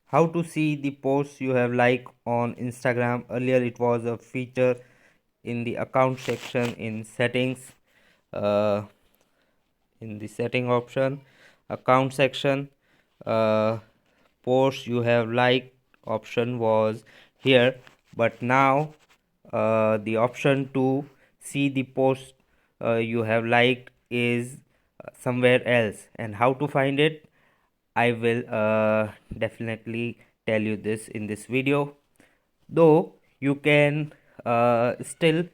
How to see the posts you have liked on Instagram. Earlier it was a feature in the account section in settings, uh, in the setting option, account section. uh, Posts you have liked option was here, but now the option to see the post you have liked is somewhere else. And how to find it, I will definitely tell you this in this video. Though you can still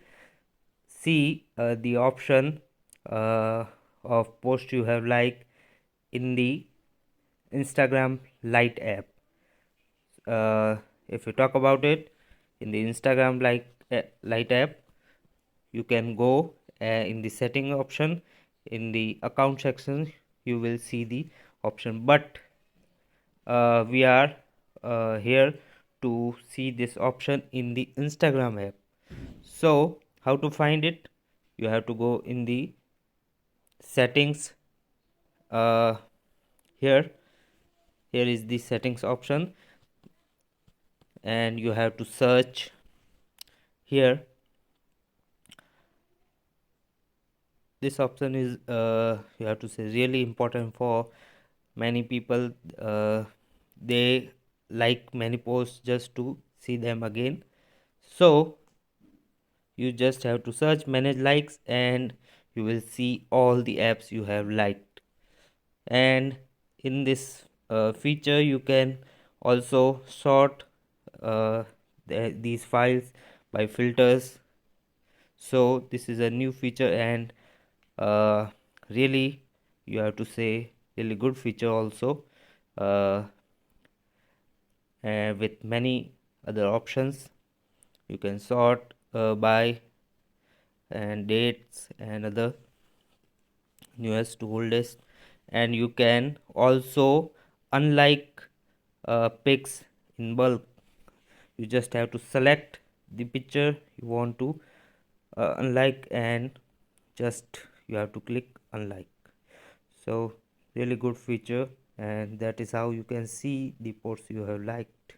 see the option of post you have liked in the Instagram Lite app. If you talk about it, in the Instagram Lite app, you can go in the setting option, in the account section you will see the option, but we are here to see this option in the Instagram app. So how to find it? You have to go in the settings. uh, here here is the settings option, and you have to search here. This option is you have to say really important for many people. They like many posts just to see them again. So you just have to search manage likes, and you will see all the apps you have liked. And in this feature you can also sort these files by filters. So this is a new feature, and uh, really, you have to say, really good feature also, uh, and with many other options. You can sort by and dates and other newest to oldest. And you can also unlike pics in bulk. You just have to select the picture you want to unlike, and just you have to click unlike. So really good feature, and that is how you can see the posts you have liked.